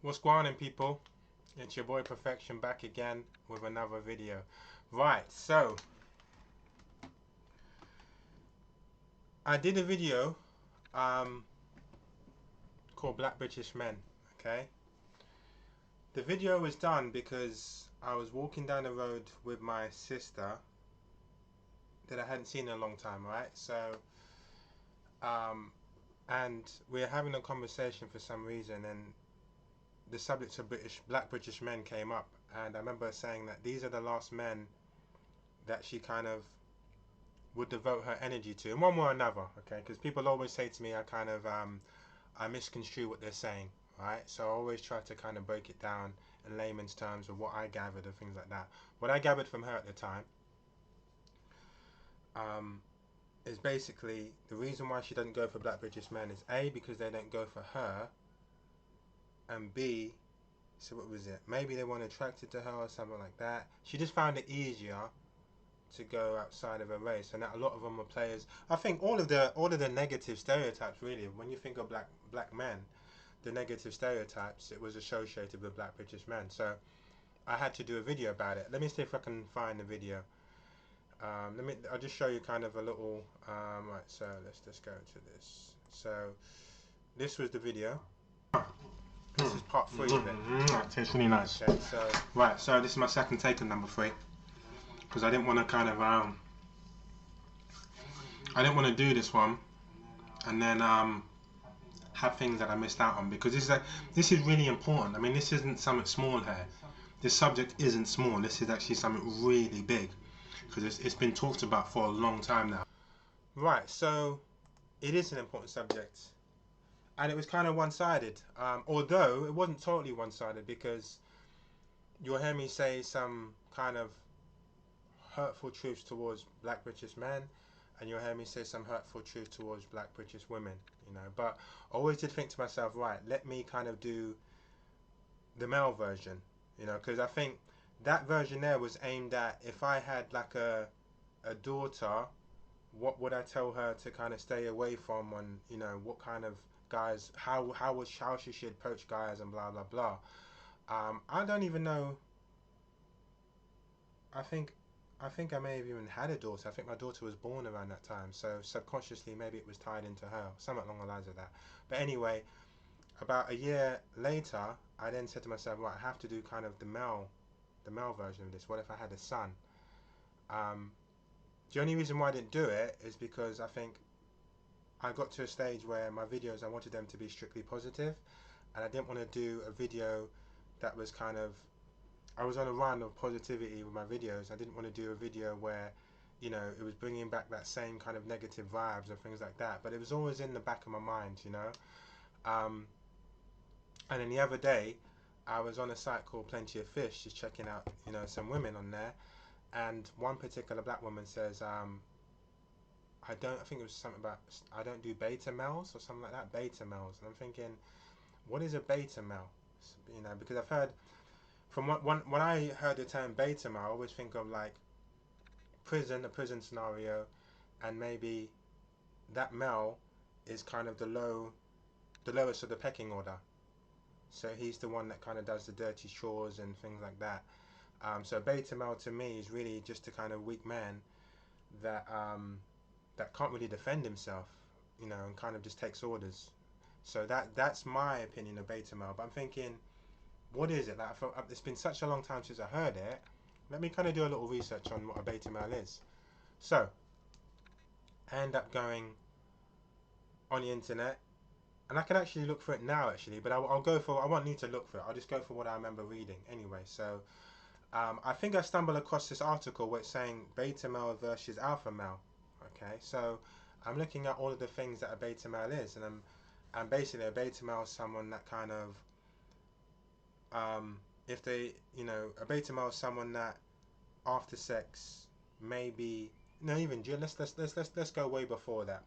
What's going on, people? It's your boy Perfection back again with another video. Right, so I did a video um, called Black British Men. Okay, the video was done because I was walking down the road with my sister that I hadn't seen in a long time. Right, so um, and we were having a conversation for some reason, and the subject of Black British men came up, and I remember saying that these are the last men that she kind of would devote her energy to in one way or another. Okay, because people always say to me I misconstrue what they're saying, right? So I always try to kind of break it down in layman's terms of what I gathered and things like that. What I gathered from her at the time um, is basically the reason why she doesn't go for Black British men is A, because they don't go for her, and B, so what was it, maybe they weren't attracted to her or something like that. She just found it easier to go outside of a race, and that a lot of them were players. I think all of the negative stereotypes, really, when you think of black men, the negative stereotypes, it was associated with Black British men. So I had to do a video about it. Let me see if I can find the video. I'll just show you kind of a little. Right, so let's just go to this. So this was the video. This is part 3 of it. Tastes really nice. Okay, so right, so this is my second take on number 3 because I didn't want to kind of I didn't want to do this one and then have things that I missed out on, because this is really important. I mean, this isn't something small here. This subject isn't small. This is actually something really big, because it's been talked about for a long time now. Right, so it is an important subject, and it was kind of one-sided. Although it wasn't totally one-sided, because you'll hear me say some kind of hurtful truths towards Black British men, and you'll hear me say some hurtful truth towards Black British women, but I always did think to myself, right, let me kind of do the male version, because I think that version there was aimed at, if I had like a daughter, what would I tell her to kind of stay away from, and what kind of guys, how she should approach guys, and blah blah blah. I don't even know. I think I may have even had a daughter. I think my daughter was born around that time, so subconsciously maybe it was tied into her, something along the lines of that. But anyway, about a year later, I then said to myself, right, I have to do kind of the male version of this. What if I had a son? Um, the only reason why I didn't do it is because I think I got to a stage where my videos, I wanted them to be strictly positive, and I didn't want to do a video that was kind of, I was on a run of positivity with my videos. I didn't want to do a video where, it was bringing back that same kind of negative vibes and things like that. But it was always in the back of my mind. Um, and then the other day, I was on a site called Plenty of Fish, just checking out, some women on there. And one particular black woman says, I think it was something about, I don't do beta males or something like that, beta males. And I'm thinking, what is a beta male? Because I've heard, from when I heard the term beta male, I always think of like a prison scenario, and maybe that male is kind of the lowest of the pecking order. So he's the one that kind of does the dirty chores and things like that. So beta male to me is really just a kind of weak man that can't really defend himself, and kind of just takes orders. So that's my opinion of beta male. But I'm thinking, what is it? Like, it's been such a long time since I heard it. Let me kind of do a little research on what a beta male is. So I end up going on the internet, and I can actually look for it now, actually. But I'll go for. I won't need to look for it. I'll just go for what I remember reading anyway. So I think I stumbled across this article where it's saying beta male versus alpha male. Okay, so I'm looking at all of the things that a beta male is, and basically a beta male is someone that kind of if they, a beta male is someone that after sex, maybe, no, even let's go way before that.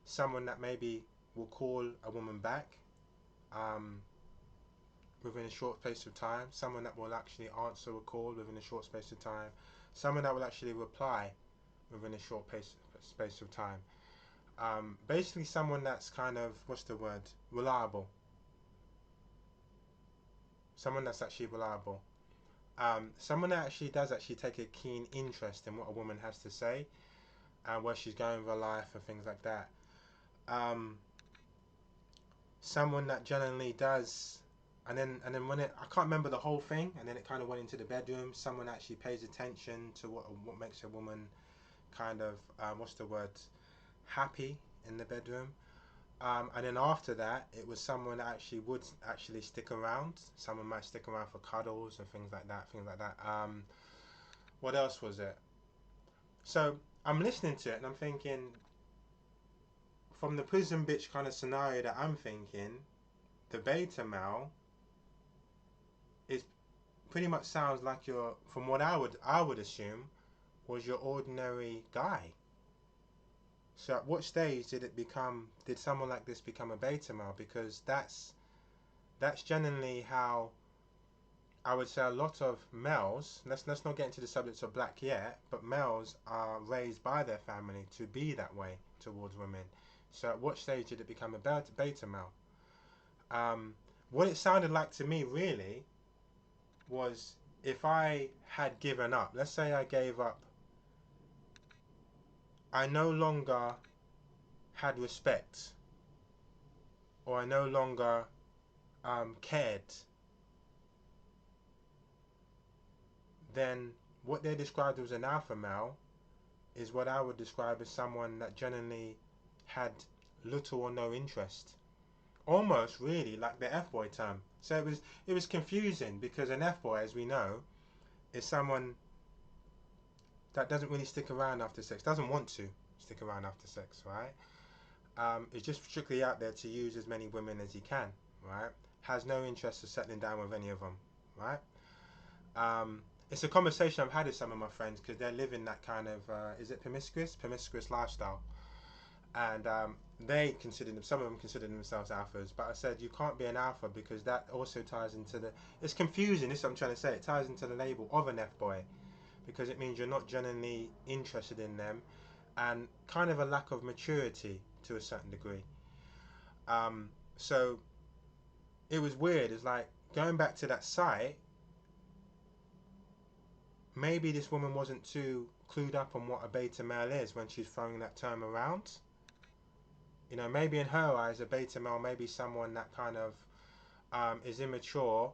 Someone that maybe will call a woman back um, within a short space of time. Someone that will actually answer a call within a short space of time. Someone that will actually reply within a short space of time. Basically, someone that's kind of, what's the word, reliable. someone that's actually reliable, someone that actually does actually take a keen interest in what a woman has to say and where she's going with her life and things like that. Um, Someone that generally does, and then when I can't remember the whole thing, and then it kind of went into the bedroom. Someone actually pays attention to what makes a woman kind of what's the word, happy in the bedroom. And then after that, it was someone that actually would actually stick around. Someone might stick around for cuddles and things like that. Things like that. What else was it? So I'm listening to it and I'm thinking, from the prison bitch kind of scenario that I'm thinking, the beta male is pretty much sounds like your, from what I would assume, was your ordinary guy. So at what stage did someone like this become a beta male? Because that's generally how I would say a lot of males, let's not get into the subject of black yet, but males are raised by their family to be that way towards women. So at what stage did it become a beta male? What it sounded like to me really was, if I had given up, let's say I gave up, I no longer had respect, or I no longer cared, then what they described as an alpha male is what I would describe as someone that generally had little or no interest. Almost really like the F-boy term. So it was confusing, because an F-boy, as we know, is someone that doesn't really stick around after sex, doesn't want to stick around after sex, right? Is just strictly out there to use as many women as he can, right? Has no interest of settling down with any of them, right? It's a conversation I've had with some of my friends, because they're living that kind of, is it promiscuous lifestyle, and some of them consider themselves alphas. But I said, you can't be an alpha, because that also ties into it's confusing. This is what I'm trying to say. It ties into the label of an F boy, because it means you're not genuinely interested in them, and kind of a lack of maturity to a certain degree. So it was weird. It's like, going back to that site, maybe this woman wasn't too clued up on what a beta male is when she's throwing that term around. You know, maybe in her eyes, a beta male may be someone that kind of is immature.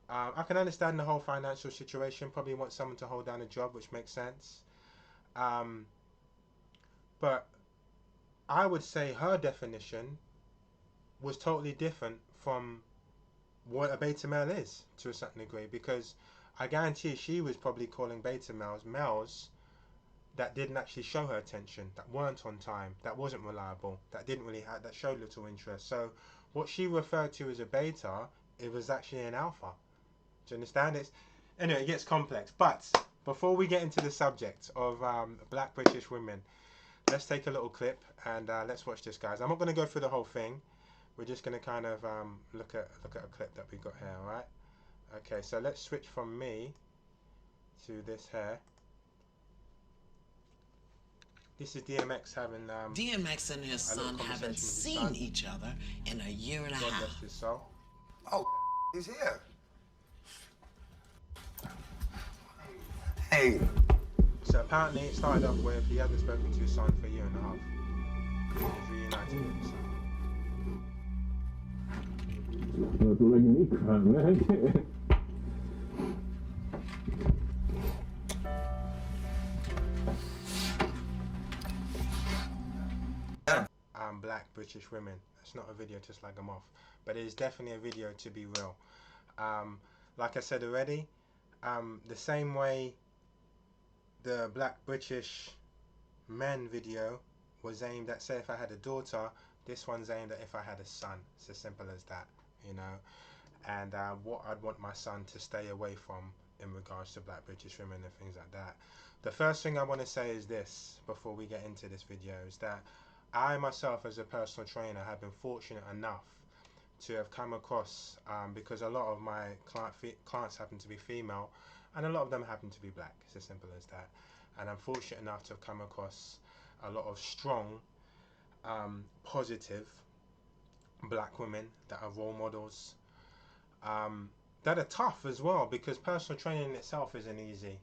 I can understand the whole financial situation. Probably wants someone to hold down a job, which makes sense. But I would say her definition was totally different from what a beta male is, to a certain degree, because I guarantee she was probably calling beta males that didn't actually show her attention, that weren't on time, that wasn't reliable, that didn't really have, that showed little interest. So what she referred to as a beta, it was actually an alpha. Do you understand? Anyway, it gets complex. But before we get into the subject of black British women, let's take a little clip and let's watch this, guys. I'm not going to go through the whole thing. We're just going to kind of look at a clip that we got here, all right? Okay, so let's switch from me to this here. This is DMX having DMX and his son haven't seen each other in a year and a half. God rest his soul. Oh, he's here. Hey. So apparently it started off with he hasn't spoken to his son for a year and a half. He's reunited with his son. That's making me cry, man. Black British women. It's not a video to slag them off, but it is definitely a video to be real. Like I said already, the same way the black British men video was aimed at, say, if I had a daughter, this one's aimed at if I had a son. It's as simple as that, you know. And what I'd want my son to stay away from in regards to black British women and things like that. The first thing I want to say is this, before we get into this video, is that I myself, as a personal trainer, have been fortunate enough to have come across, because a lot of my clients happen to be female, and a lot of them happen to be black. It's as simple as that. And I'm fortunate enough to have come across a lot of strong, positive black women that are role models, that are tough as well, because personal training in itself isn't easy.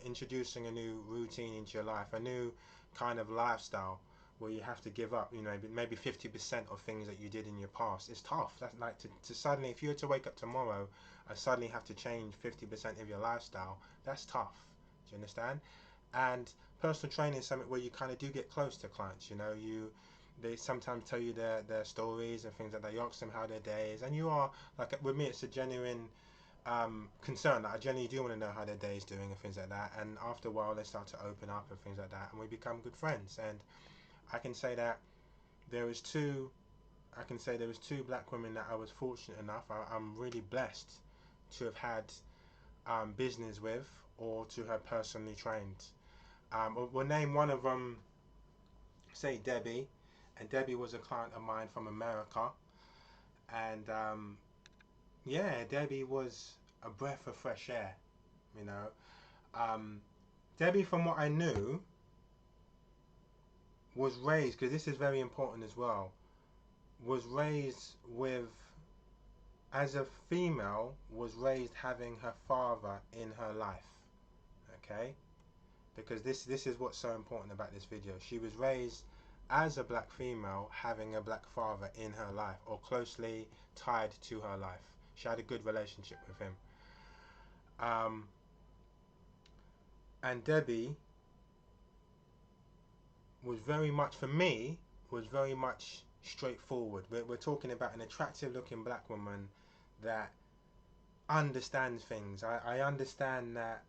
Introducing a new routine into your life, a new kind of lifestyle where you have to give up, maybe 50% of things that you did in your past. It's tough. That's like to suddenly, if you were to wake up tomorrow and suddenly have to change 50% of your lifestyle, that's tough. Do you understand? And personal training is something where you kind of do get close to clients. They sometimes tell you their stories and things like that. You ask them how their day is, and you are like, with me, it's a genuine concern. Like, I genuinely do want to know how their day is doing and things like that. And after a while, they start to open up and things like that, and we become good friends. And I can say that there was two. I can say there was two black women that I was fortunate enough. I'm really blessed to have had business with, or to have personally trained. We'll name one of them. Say Debbie, and Debbie was a client of mine from America, and yeah, Debbie was a breath of fresh air. You know, Debbie, from what I knew, was raised, because this is very important as well, was raised with, as a female, was raised having her father in her life. Okay, because this is what's so important about this video. She was raised as a black female having a black father in her life, or closely tied to her life. She had a good relationship with him. And Debbie was very much, for me, was very much straightforward. We're talking about an attractive looking black woman that understands things. I understand that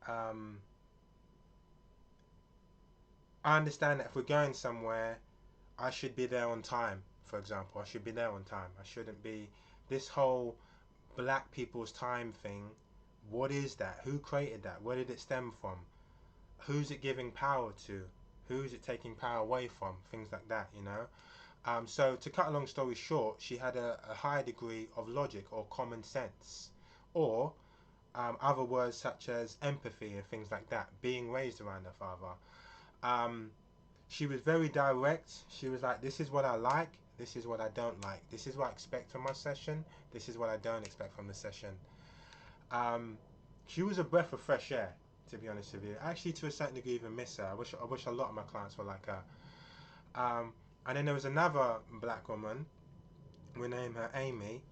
if we're going somewhere, I should be there on time. For example, I should be there on time. I shouldn't be this whole black people's time thing. What is that? Who created that? Where did it stem from? Who's it giving power to? Who's it taking power away from? Things like that, So to cut a long story short, she had a high degree of logic or common sense, or other words such as empathy and things like that, being raised around her father. She was very direct. She was like, this is what I like, this is what I don't like, this is what I expect from my session, this is what I don't expect from the session. She was a breath of fresh air, to be honest with you. Actually, to a certain degree, even miss her. I wish a lot of my clients were like her. And then there was another black woman, we name her Amy,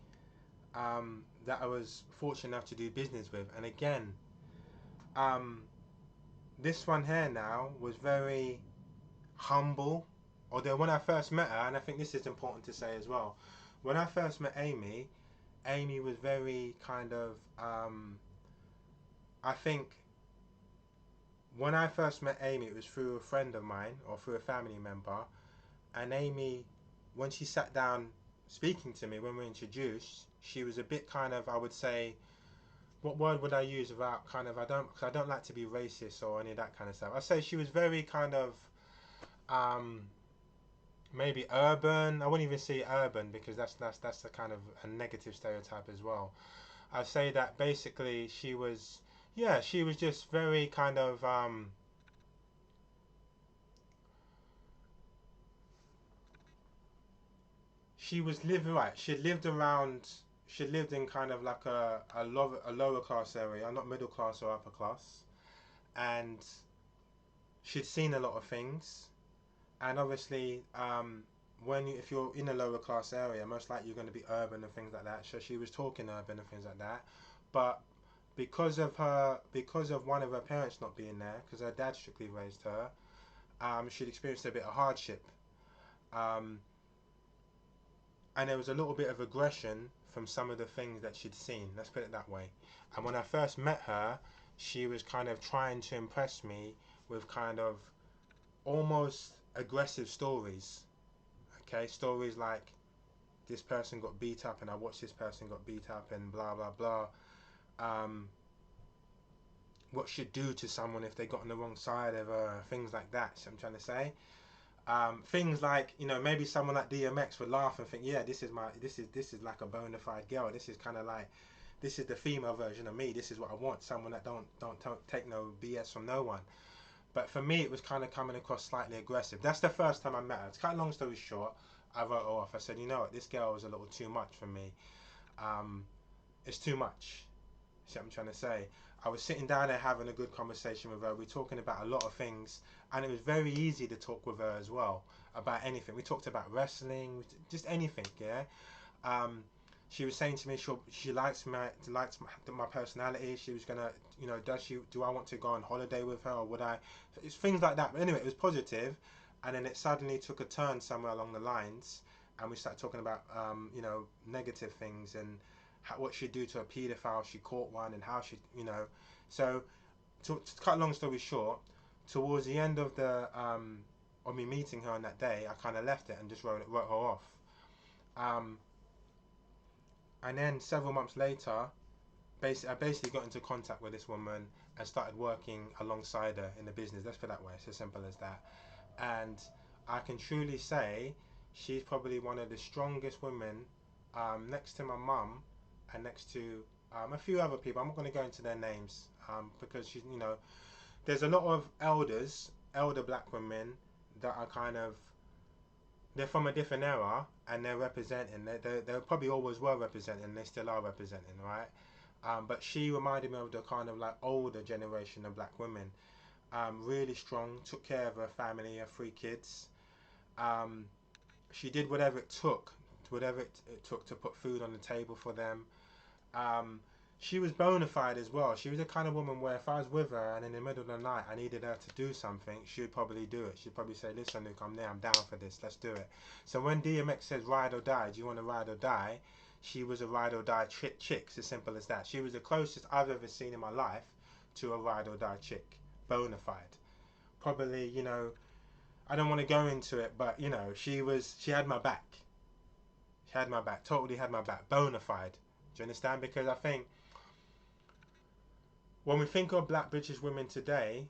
that I was fortunate enough to do business with. And again, this one here now was very humble. Although when I first met her, and I think this is important to say as well, when I first met Amy, Amy was very kind of, I think when I first met Amy, it was through a friend of mine or through a family member. And Amy, when she sat down speaking to me, when we were introduced, she was a bit kind of, I would say, what word would I use without kind of, because I don't like to be racist or any of that kind of stuff. I'd say she was very kind of, maybe urban. I wouldn't even say urban, because that's a kind of a negative stereotype as well. I'd say that basically she was, yeah, she was just very kind of, she was living right. She lived around. She lived in kind of like a lower class area, not middle class or upper class, and she'd seen a lot of things. And obviously, if you're in a lower class area, most likely you're going to be urban and things like that. So she was talking urban and things like that, but because of one of her parents not being there, because her dad strictly raised her, she'd experienced a bit of hardship. And there was a little bit of aggression from some of the things that she'd seen, let's put it that way. And when I first met her, she was kind of trying to impress me with kind of almost aggressive stories. Okay, stories like, this person got beat up and I watched this person got beat up and blah blah blah. What she'd do to someone if they got on the wrong side of her, things like that. So I'm trying to say, things like, maybe someone like DMX would laugh and think, yeah, this is like a bona fide girl. This is kind of like, this is the female version of me. This is what I want. Someone that don't take no BS from no one. But for me, it was kind of coming across slightly aggressive. That's the first time I met her. To cut a long story short, I wrote her off. I said, you know what, this girl was a little too much for me. it's too much. See what I'm trying to say? I was sitting down there having a good conversation with her. We were talking about a lot of things, and it was very easy to talk with her as well about anything. We talked about wrestling, just anything. Yeah. Um, she was saying to me she likes my personality. She was gonna, do I want to go on holiday with her, or would I? It's things like that. But anyway, it was positive, and then it suddenly took a turn somewhere along the lines, and we started talking about negative things and what she'd do to a paedophile if she caught one, and how she, So to cut a long story short, towards the end of me meeting her on that day, I kind of left it and just wrote her off. Um, and then several months later, I basically got into contact with this woman and started working alongside her in the business. Let's put it that way. It's as simple as that. And I can truly say she's probably one of the strongest women, next to my mum and next to a few other people. I'm not going to go into their names, because she's, there's a lot of elder black women that are kind of, they're from a different era and they're representing. They probably always were representing. And they still are representing, right? But she reminded me of the kind of like older generation of black women. Really strong, took care of her family, her 3 kids. Um, she did whatever it took to put food on the table for them. Um, she was bona fide as well. She was the kind of woman where if I was with her and in the middle of the night I needed her to do something, she'd probably do it. She'd probably say, listen, Luke, I'm there, I'm down for this, let's do it. So when DMX says ride or die, do you want to ride or die? She was a ride or die chick. It's as simple as that. She was the closest I've ever seen in my life to a ride or die chick. Bona fide. Probably, I don't want to go into it, but she had my back. She had my back, totally had my back. Bona fide. Do you understand? Because I think when we think of black British women today,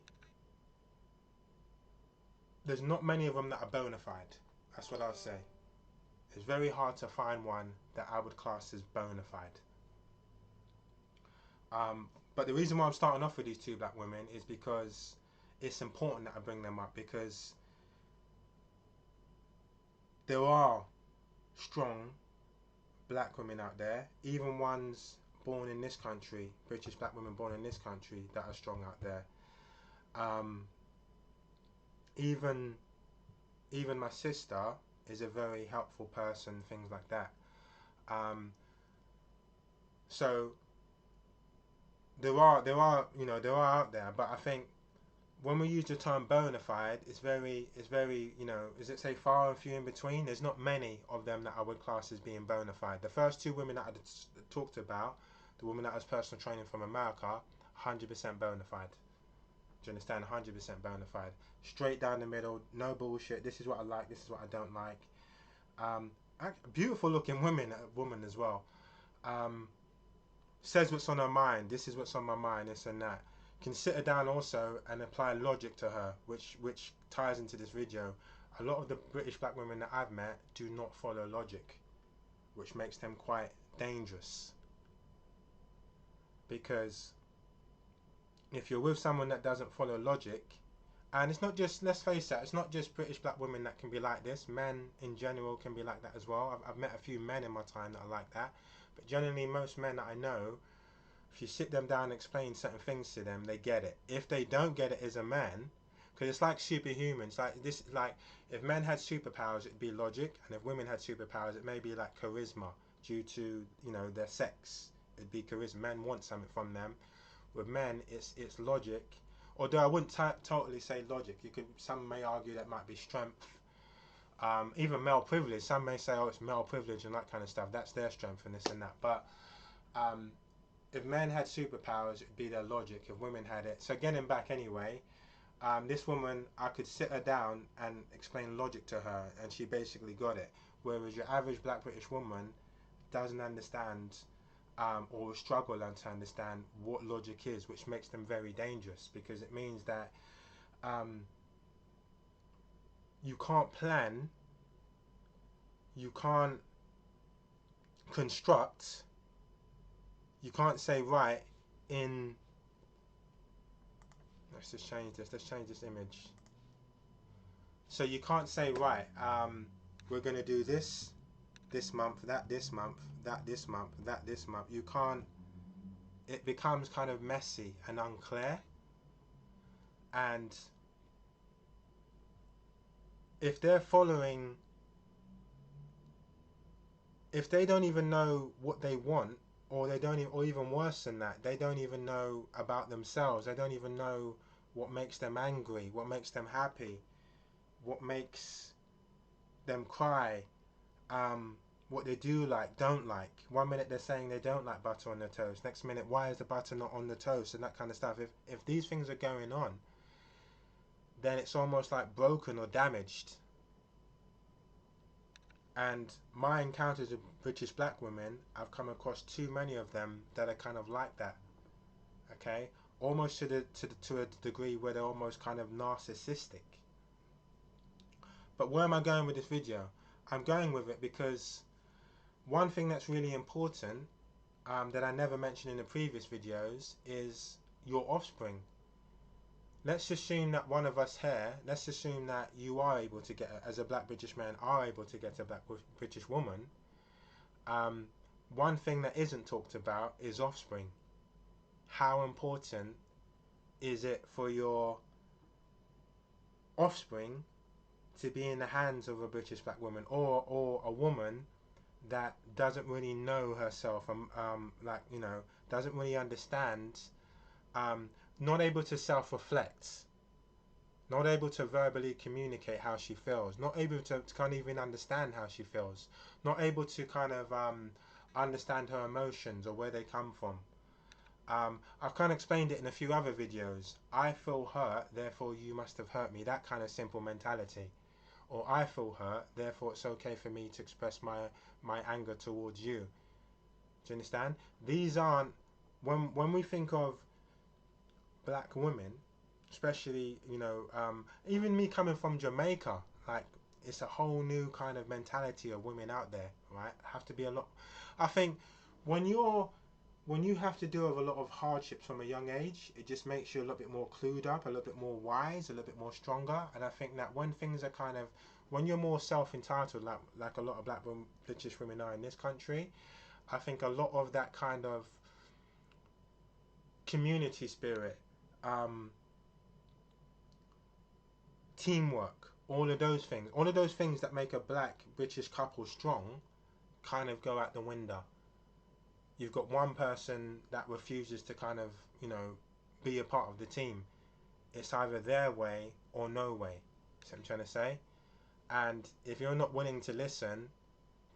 there's not many of them that are bona fide. That's what I'll say. It's very hard to find one that I would class as bona fide. But the reason why I'm starting off with these 2 black women is because it's important that I bring them up, because there are strong black women out there, even ones born in this country, British black women born in this country, that are strong out there. Um, even my sister is a very helpful person, things like that. Um, so there are out there, but I think when we use the term bona fide, it's very, is it say far and few in between? There's not many of them that I would class as being bona fide. The first 2 women that I talked about, the woman that has personal training from America, 100% bona fide. Do you understand? 100% bona fide. Straight down the middle, no bullshit. This is what I like, this is what I don't like. Beautiful looking woman as well. Says what's on her mind. This is what's on my mind, this and that. Can sit her down also and apply logic to her, which ties into this video. A lot of the British black women that I've met do not follow logic, which makes them quite dangerous. Because if you're with someone that doesn't follow logic, and it's not just, let's face it, it's not just British black women that can be like this. Men in general can be like that as well. I've met a few men in my time that are like that, but generally most men that I know, if you sit them down and explain certain things to them, they get it. If they don't get it as a man, because it's like superhumans, like if men had superpowers, it'd be logic, and if women had superpowers, it may be like charisma due to their sex. It'd be charisma. Men want something from them. With men, it's logic. Although I wouldn't totally say logic. Some may argue that might be strength. Even male privilege. Some may say, oh, it's male privilege and that kind of stuff. That's their strength and this and that. But if men had superpowers, it'd be their logic. If women had it. So getting back anyway, this woman, I could sit her down and explain logic to her, and she basically got it. Whereas your average black British woman doesn't understand, or struggle to understand what logic is, which makes them very dangerous, because it means that you can't plan, you can't construct, you can't say, right, let's change this image. So you can't say, right, we're going to do this this month, that this month, that this month, that this month. You can't, it becomes kind of messy and unclear. And if they're following, if they don't even know what they want, or they don't, or even worse than that, they don't even know about themselves. They don't even know what makes them angry, what makes them happy, what makes them cry, what they do like, don't like. One minute they're saying they don't like butter on their toast. Next minute, why is the butter not on the toast, and that kind of stuff. If these things are going on, then it's almost like broken or damaged. And my encounters with British black women, I've come across too many of them that are kind of like that. Okay, almost to a degree where they're almost kind of narcissistic. But where am I going with this video? I'm going with it because one thing that's really important, that I never mentioned in the previous videos, is your offspring. Let's assume that one of us here, let's assume that you are able to get, as a black British man, are able to get a black British woman. One thing that isn't talked about is offspring. How important is it for your offspring to be in the hands of a British black woman, or a woman that doesn't really know herself, like, you know, doesn't really understand, not able to self-reflect, not able to verbally communicate how she feels, not able to kind of even understand how she feels, not able to kind of understand her emotions or where they come from. I've kind of explained it in a few other videos. I feel hurt, therefore you must have hurt me. That kind of simple mentality. Or I feel hurt, therefore it's okay for me to express my anger towards you. Do you understand? These aren't, when we think of black women, especially, you know, even me coming from Jamaica, like, it's a whole new kind of mentality of women out there, right? Have to be a lot. I think when you have to deal with a lot of hardships from a young age, it just makes you a little bit more clued up, a little bit more wise, a little bit more stronger. And I think that when things are kind of, when you're more self-entitled, like a lot of black British women are in this country, I think a lot of that kind of community spirit, teamwork, all of those things that make a black British couple strong, kind of go out the window. You've got one person that refuses to kind of, you know, be a part of the team. It's either their way or no way. That's what I'm trying to say. And if you're not willing to listen,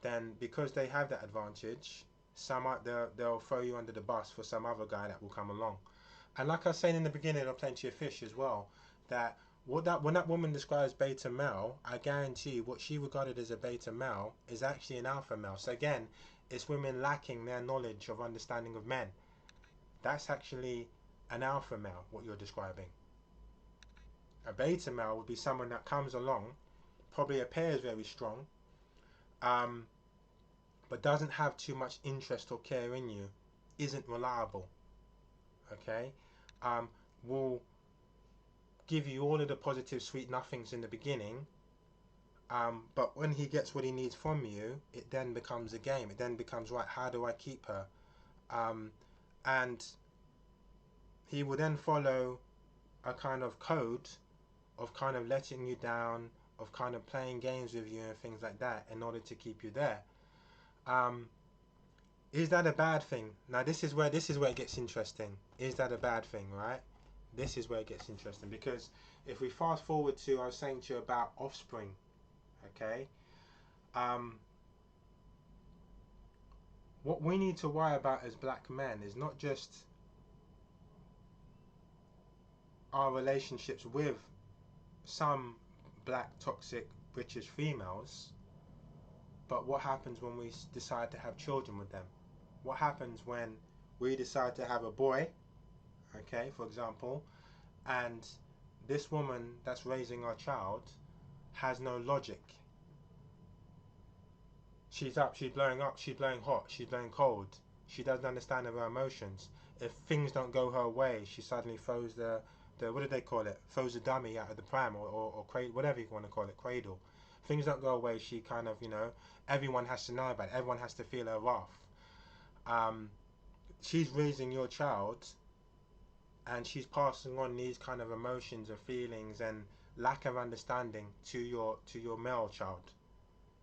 then because they have that advantage, they'll throw you under the bus for some other guy that will come along. And like I was saying in the beginning of Plenty of Fish as well, that when that woman describes beta male, I guarantee what she regarded as a beta male is actually an alpha male. So again, it's women lacking their knowledge of understanding of men. That's actually an alpha male, what you're describing. A beta male would be someone that comes along, probably appears very strong, but doesn't have too much interest or care in you, isn't reliable, okay? Will give you all of the positive sweet nothings in the beginning, but when he gets what he needs from you, it then becomes a game. It then becomes, right, how do I keep her? And he will then follow a kind of code of kind of letting you down, of kind of playing games with you and things like that in order to keep you there. Is that a bad thing? Now this is where it gets interesting. Is that a bad thing, right? This is where it gets interesting, because if we fast forward to, I was saying to you about offspring, okay? What we need to worry about as black men is not just our relationships with some black toxic British females, but what happens when we decide to have children with them? What happens when we decide to have a boy, okay, for example, and this woman that's raising our child has no logic? She's up, she's blowing up, she's blowing hot, she's blowing cold. She doesn't understand her emotions. If things don't go her way, she suddenly throws the what do they call it? Throws a dummy out of the pram or cradle, whatever you want to call it, cradle. things don't go away. She kind of, you know, everyone has to know about it. Everyone has to feel her wrath. She's raising your child, and she's passing on these kind of emotions and feelings and lack of understanding to your male child.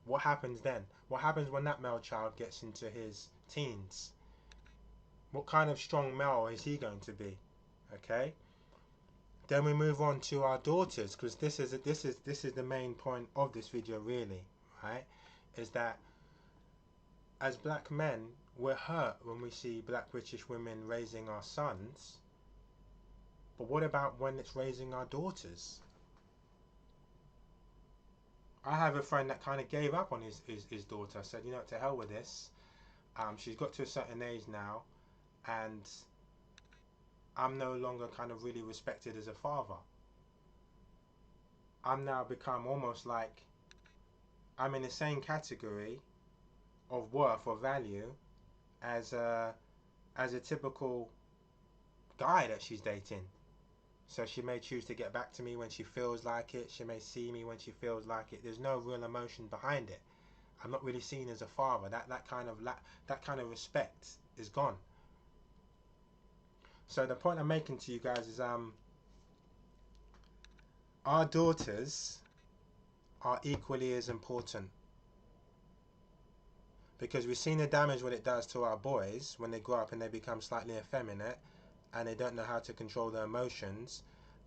What happens then? What happens when that male child gets into his teens? What kind of strong male is he going to be? Okay. Then we move on to our daughters, because this is the main point of this video, really, right? Is that as black men, we're hurt when we see black British women raising our sons. But what about when it's raising our daughters? I have a friend that kind of gave up on his daughter. Said, you know, to hell with this. She's got to a certain age now, and I'm no longer kind of really respected as a father. I'm now become almost like I'm in the same category of worth or value as a typical guy that she's dating. So she may choose to get back to me when she feels like it. She may see me when she feels like it. There's no real emotion behind it. I'm not really seen as a father. That kind of respect is gone. So the point I'm making to you guys is our daughters are equally as important, because we've seen the damage what it does to our boys when they grow up and they become slightly effeminate and they don't know how to control their emotions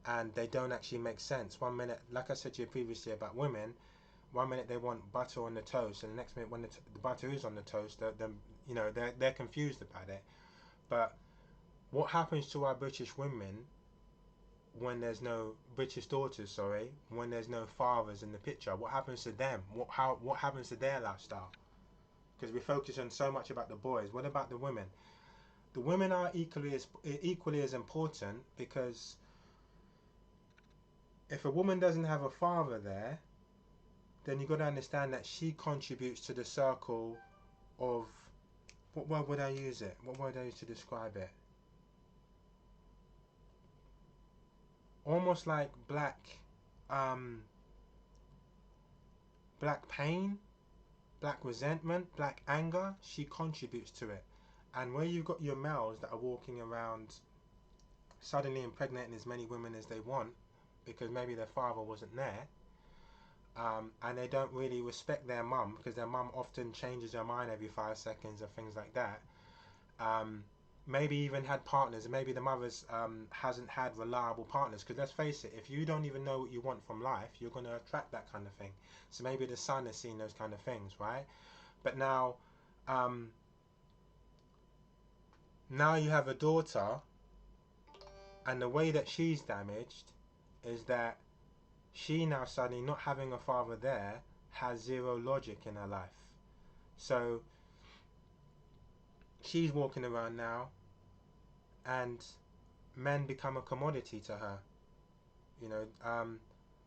and they don't actually make sense. One minute, like I said to you previously about women, one minute they want butter on the toast, and the next minute when the butter is on the toast, you know, they're confused about it. But what happens to our British women when there's no British daughters? Sorry, when there's no fathers in the picture, what happens to them? What happens to their lifestyle? Because we focus on so much about the boys. What about the women? The women are equally as important, because if a woman doesn't have a father there, then you've got to understand that she contributes to the circle of, what word would I use it? What word would I use to describe it? Almost like black pain, black resentment, black anger. She contributes to it. And where you've got your males that are walking around suddenly impregnating as many women as they want because maybe their father wasn't there, and they don't really respect their mum because their mum often changes her mind every 5 seconds or things like that. Maybe even had partners, and maybe the mother's hasn't had reliable partners, because let's face it, if you don't even know what you want from life, you're going to attract that kind of thing. So maybe the son has seen those kind of things, right? But now you have a daughter, and the way that she's damaged is that she now suddenly, not having a father there, has zero logic in her life. So she's walking around now and men become a commodity to her. You know,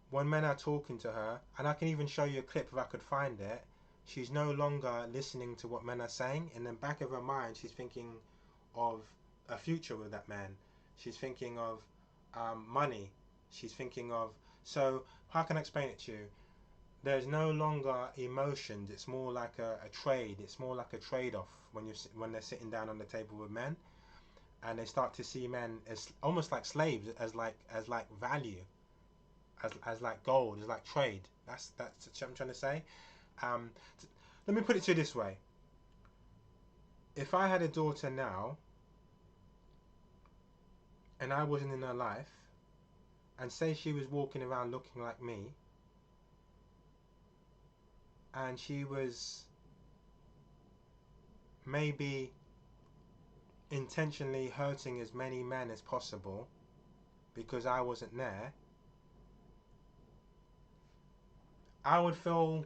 when men are talking to her, and I can even show you a clip if I could find it, she's no longer listening to what men are saying. In the back of her mind, she's thinking of a future with that man. She's thinking of money. She's thinking of, so how can I explain it to you? There's no longer emotions. It's more like a trade. It's more like a trade-off when they're sitting down on the table with men, and they start to see men as almost like slaves, as like value, as like gold, as like trade. That's what I'm trying to say. Um, Let me put it to you this way: if I had a daughter now, and I wasn't in her life, and say she was walking around looking like me, and she was maybe intentionally hurting as many men as possible because I wasn't there, I would feel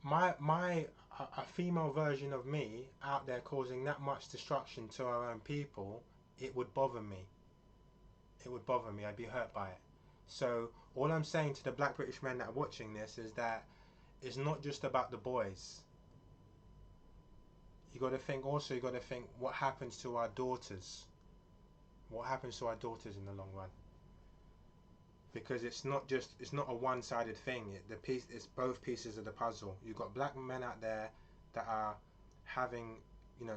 a female version of me out there causing that much destruction to our own people. It would bother me. It would bother me. I'd be hurt by it. So all I'm saying to the black British men that are watching this is that it's not just about the boys. You got to think what happens to our daughters. What happens to our daughters in the long run? because it's not a one-sided thing. It's both pieces of the puzzle. You've got black men out there that are having,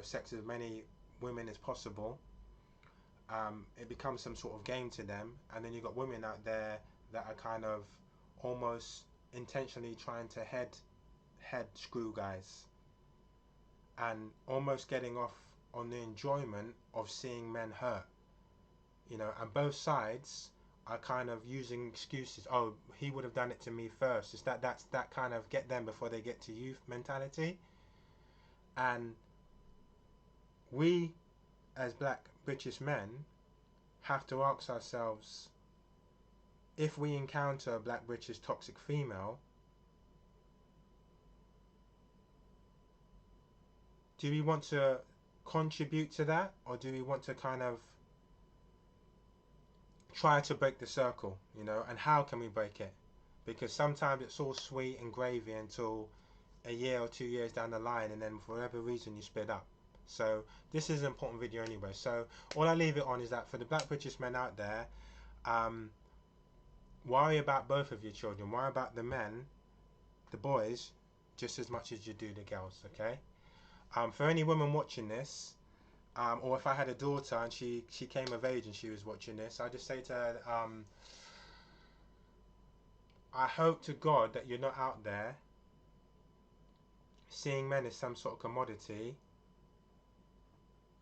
sex with many women as possible. It becomes some sort of game to them, and then you've got women out there that are kind of almost intentionally trying to head screw guys, and almost getting off on the enjoyment of seeing men hurt. And both sides are kind of using excuses. Oh, he would have done it to me first. It's that's that kind of get them before they get to you mentality. And we, as black British men, have to ask ourselves, if we encounter a black British toxic female, do we want to contribute to that, or do we want to kind of try to break the circle, and how can we break it? Because sometimes it's all sweet and gravy until a year or 2 years down the line, and then for whatever reason you split up. So this is an important video anyway. So all I leave it on is that for the black British men out there, worry about both of your children. Worry about the men, the boys, just as much as you do the girls, okay? For any woman watching this, or if I had a daughter and she came of age and she was watching this, I just say to her, I hope to God that you're not out there seeing men as some sort of commodity,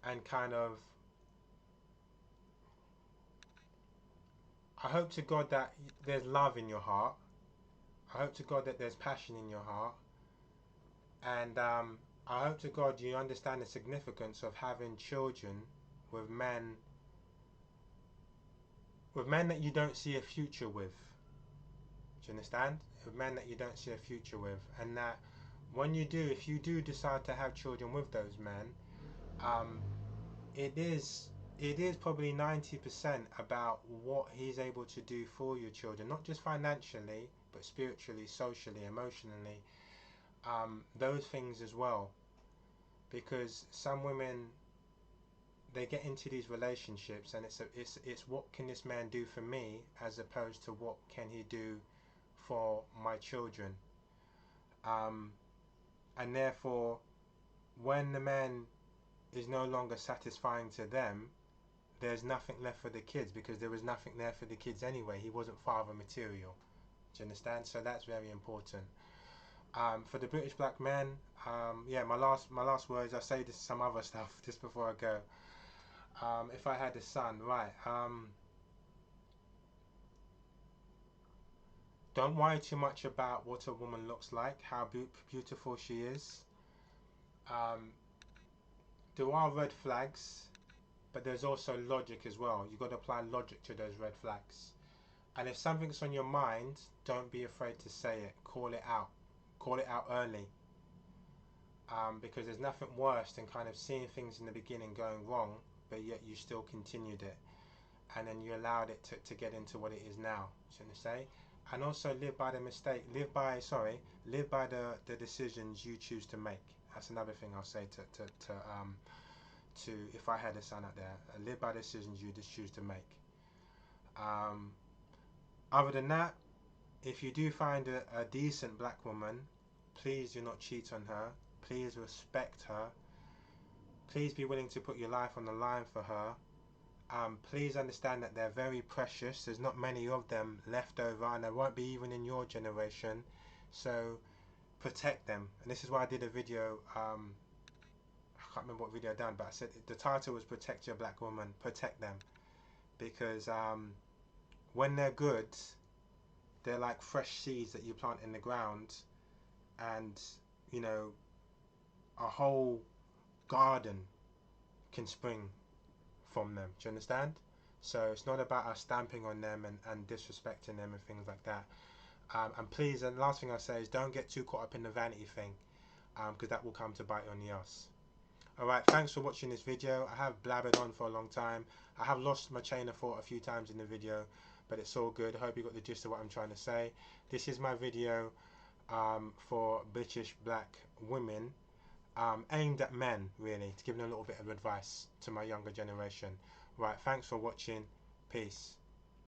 and kind of, I hope to God that there's love in your heart. I hope to God that there's passion in your heart, and I hope to God you understand the significance of having children with men that you don't see a future with. Do you understand? With men that you don't see a future with, and that when you do, if you do decide to have children with those men, it is probably 90% about what he's able to do for your children, not just financially, but spiritually, socially, emotionally, those things as well. Because some women, they get into these relationships, and it's what can this man do for me, as opposed to what can he do for my children. And therefore, when the man is no longer satisfying to them, there's nothing left for the kids, because there was nothing there for the kids anyway. He wasn't father material. Do you understand? So that's very important. For the British black men, yeah, my last words, I say this some other stuff just before I go. If I had a son, right, don't worry too much about what a woman looks like, how beautiful she is. There are red flags, but there's also logic as well. You've got to apply logic to those red flags. And if something's on your mind, don't be afraid to say it. Call it out. Call it out early. Because there's nothing worse than kind of seeing things in the beginning going wrong, but yet you still continued it, and then you allowed it to get into what it is now. Shouldn't I say? And also live by the the decisions you choose to make. That's another thing I'll say to if I had a son out there. Live by the decisions you just choose to make. Other than that, if you do find a decent black woman, please do not cheat on her. Please respect her. Please be willing to put your life on the line for her. Please understand that they're very precious. There's not many of them left over, and there won't be even in your generation. So protect them. And this is why I did a video, I can't remember what video I done, but I said the title was Protect Your Black Woman. Protect them. Because when they're good, they're like fresh seeds that you plant in the ground, and a whole garden can spring from them. Do you understand? So it's not about us stamping on them and disrespecting them and things like that. And please, and the last thing I say is, don't get too caught up in the vanity thing, because that will come to bite you on the ass. Alright, thanks for watching this video. I have blabbered on for a long time. I have lost my chain of thought a few times in the video, but it's all good. I hope you got the gist of what I'm trying to say. This is my video for British black women, aimed at men, really, to give them a little bit of advice to my younger generation. Right, thanks for watching. Peace.